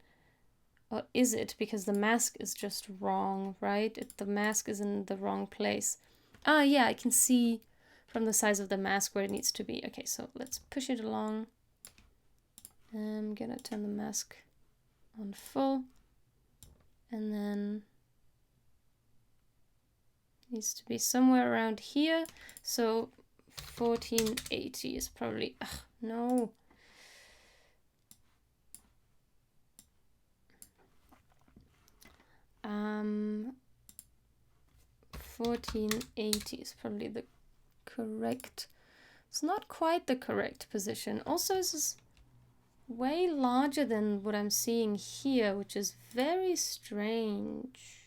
Or is it? Because the mask is just wrong, right? The mask is in the wrong place. Ah, yeah, I can see from the size of the mask where it needs to be. Okay, so let's push it along. I'm gonna turn the mask on full. And then needs to be somewhere around here. So 1480 is probably, no. Um, 1480 is probably the correct. It's not quite the correct position. Also, this is way larger than what I'm seeing here, which is very strange.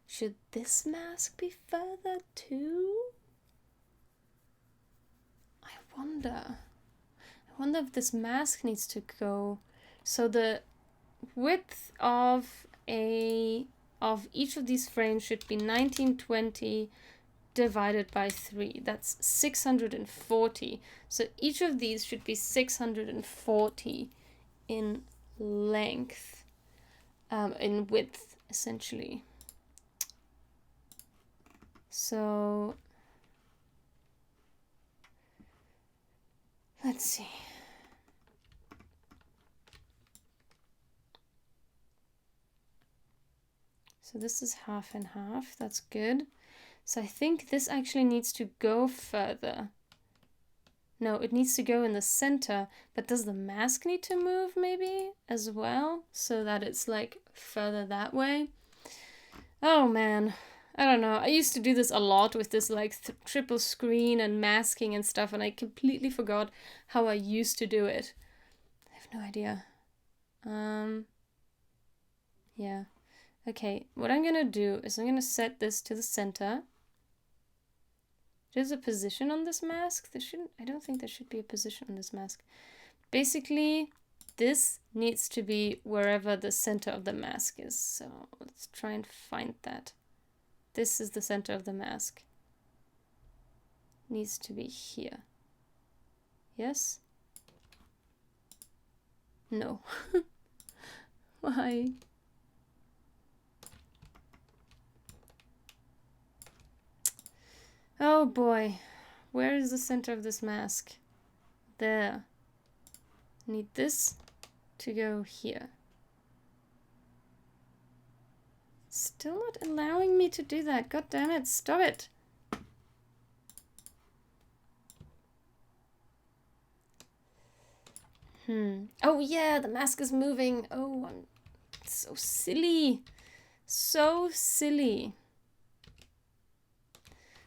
Should this mask be further too? I wonder if this mask needs to go. So the width of each of these frames should be 1920 divided by 3. That's 640. So each of these should be 640 in length, in width, essentially. So let's see. So this is half and half. That's good. So I think this actually needs to go further. No, it needs to go in the center, but does the mask need to move maybe as well so that it's like further that way? Oh man, I don't know. I used to do this a lot with this like triple screen and masking and stuff, and I completely forgot how I used to do it. I have no idea. Yeah. Okay, what I'm gonna do is I'm gonna set this to the center. There's a position on this mask. I don't think there should be a position on this mask. Basically, this needs to be wherever the center of the mask is. So let's try and find that. This is the center of the mask. Needs to be here. Yes? No. Why? Oh boy. Where is the center of this mask? There. Need this to go here. Still not allowing me to do that. God damn it. Stop it. Oh yeah, the mask is moving. Oh, I'm so silly. So silly.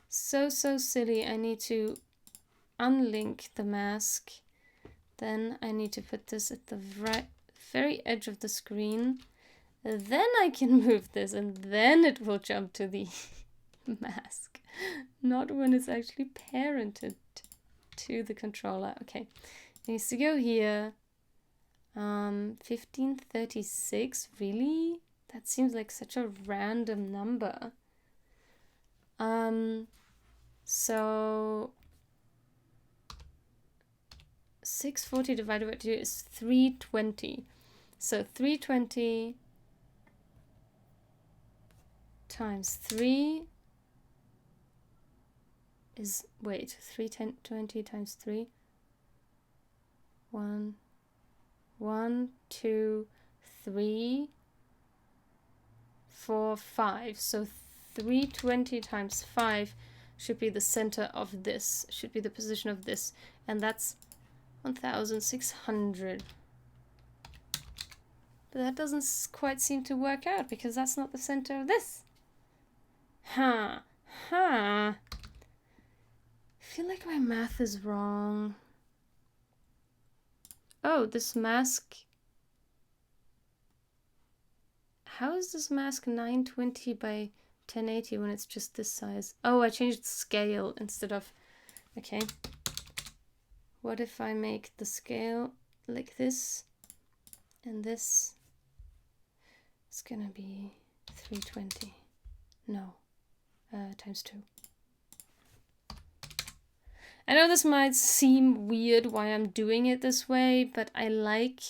So silly. I need to unlink the mask. Then I need to put this at the very edge of the screen. Then I can move this and then it will jump to the mask. Not when it's actually parented to the controller. Okay, it needs to go here. 1536, really? That seems like such a random number. So 640 divided by 2 is 320. So 320 times 3 is, wait, 320 times 3. 1, 2, 3, 4, 5. So 320 times 5 should be the center of this, should be the position of this, and that's 1600. But that doesn't quite seem to work out because that's not the center of this. I feel like my math is wrong. Oh, this mask. How is this mask 920 by 1080 when it's just this size? Oh, I changed the scale instead of... Okay. What if I make the scale like this and this? It's gonna be 320. No. Times 2. I know this might seem weird why I'm doing it this way, but I like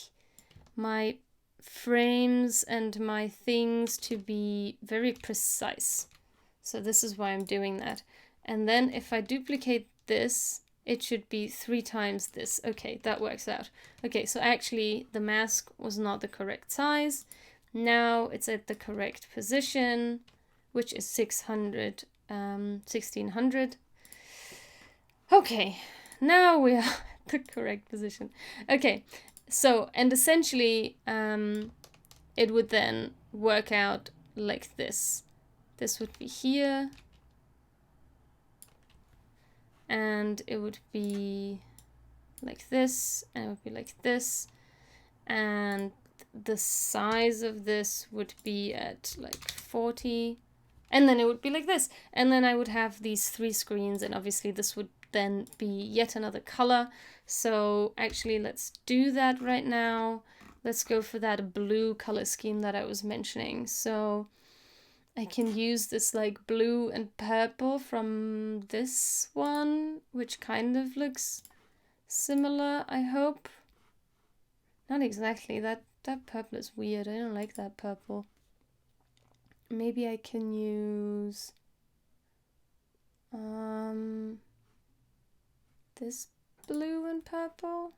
my frames and my things to be very precise. So this is why I'm doing that. And then if I duplicate this, it should be 3 times this. Okay, that works out. Okay, so actually the mask was not the correct size. Now it's at the correct position, which is 1600. Okay, now we are at the correct position. Okay, so, and essentially it would then work out like this. This would be here. And it would be like this, and it would be like this. And the size of this would be at like 40. And then it would be like this. And then I would have these 3 screens, and obviously this would then be yet another color. So actually let's do that right now. Let's go for that blue color scheme that I was mentioning. So I can use this like blue and purple from this one, which kind of looks similar, I hope. Not exactly, that purple is weird. I don't like that purple. Maybe I can use this blue and purple.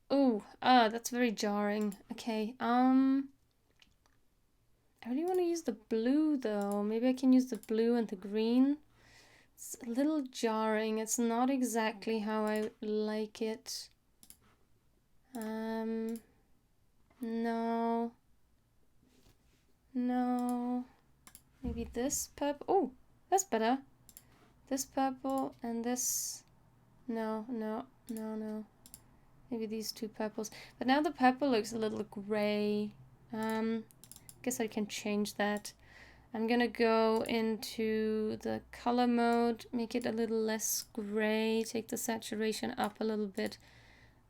Oh, that's very jarring. Okay, I really want to use the blue though. Maybe I can use the blue and the green. It's a little jarring. It's not exactly how I like it. No. No. Maybe this purple. Oh, that's better. This purple and this. No. Maybe these 2 purples. But now the purple looks a little gray. Guess I can change that. I'm gonna go into the color mode, make it a little less gray, take the saturation up a little bit.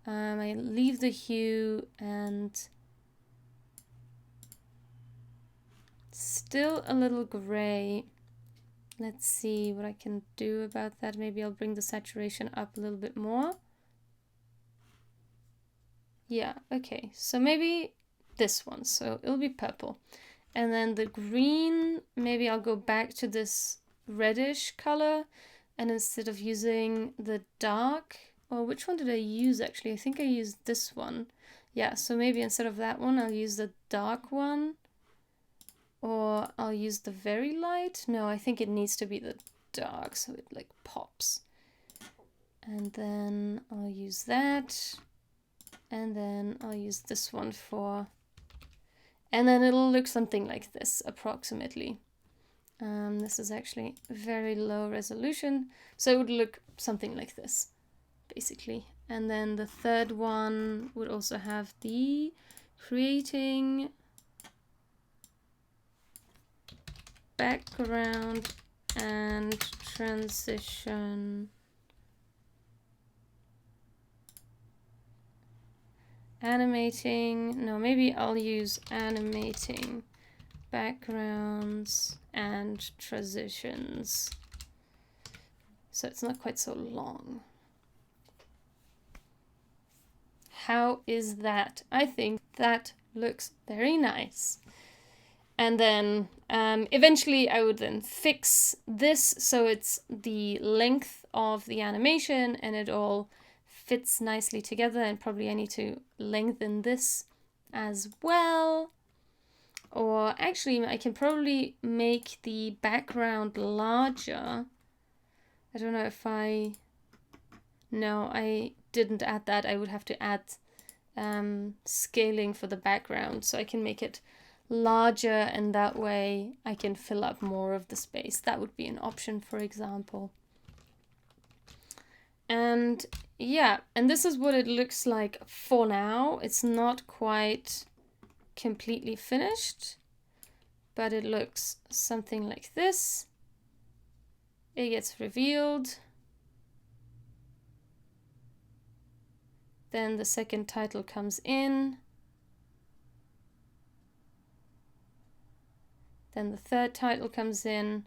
I leave the hue and still a little gray. Let's see what I can do about that. Maybe I'll bring the saturation up a little bit more. Yeah, okay, so maybe this one, so it'll be purple. And then the green, maybe I'll go back to this reddish color, and instead of using the dark, or which one did I use actually? I think I used this one. Yeah, so maybe instead of that one, I'll use the dark one, or I'll use the very light. No, I think it needs to be the dark, so it like pops. And then I'll use that, and then I'll use this one for, and then it'll look something like this approximately. This is actually very low resolution, so it would look something like this basically. And then the third one would also have the creating background and transition animating. No, maybe I'll use animating backgrounds and transitions, so it's not quite so long. How is that? I think that looks very nice. And then eventually I would then fix this so it's the length of the animation and it all fits nicely together, and probably I need to lengthen this as well. Or actually I can probably make the background larger. I don't know if no, I didn't add that. I would have to add scaling for the background, so I can make it larger, and that way I can fill up more of the space. That would be an option, for example. And yeah, and this is what it looks like for now. It's not quite completely finished, but it looks something like this. It gets revealed. Then the second title comes in. Then the third title comes in.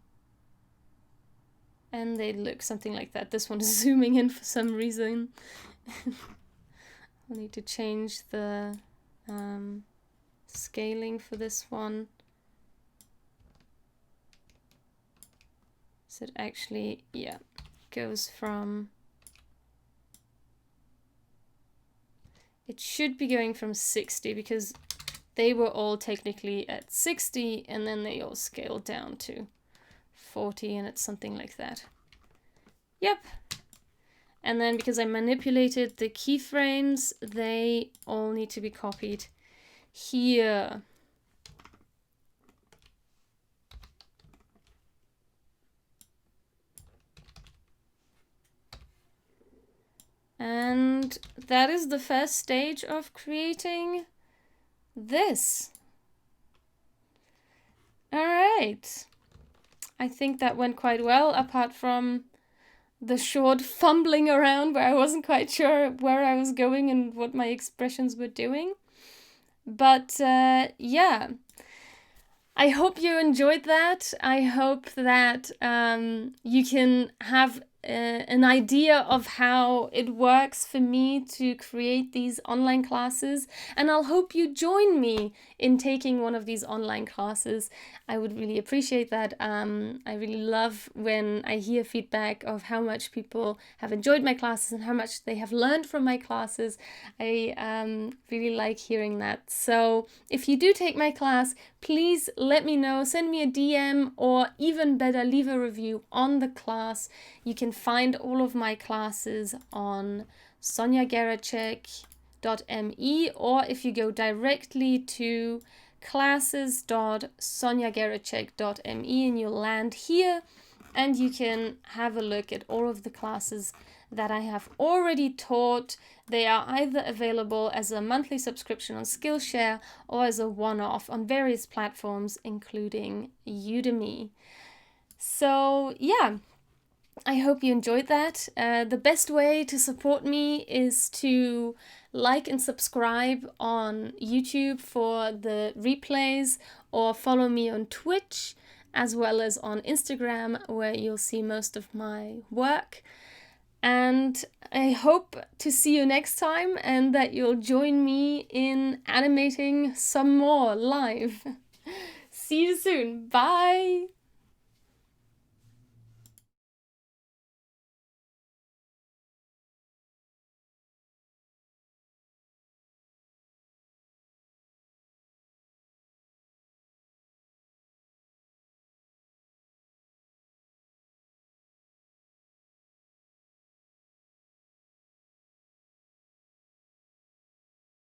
And they look something like that. This one is zooming in for some reason. I'll need to change the scaling for this one. So it actually, yeah, goes from, it should be going from 60 because they were all technically at 60 and then they all scaled down to 40, and it's something like that. Yep. And then because I manipulated the keyframes, they all need to be copied here. And that is the first stage of creating this. All right. I think that went quite well, apart from the short fumbling around where I wasn't quite sure where I was going and what my expressions were doing. But yeah, I hope you enjoyed that. I hope that you can have an idea of how it works for me to create these online classes, and I'll hope you join me in taking one of these online classes. I would really appreciate that. I really love when I hear feedback of how much people have enjoyed my classes and how much they have learned from my classes. I really like hearing that. So if you do take my class, please let me know, send me a DM, or even better, leave a review on the class. You can find all of my classes on sonjageracsek.me, or if you go directly to classes.sonjageracsek.me and you'll land here, and you can have a look at all of the classes that I have already taught. They are either available as a monthly subscription on Skillshare or as a one-off on various platforms, including Udemy. So yeah, I hope you enjoyed that. The best way to support me is to like and subscribe on YouTube for the replays, or follow me on Twitch as well as on Instagram, where you'll see most of my work. And I hope to see you next time, and that you'll join me in animating some more live. See you soon. Bye!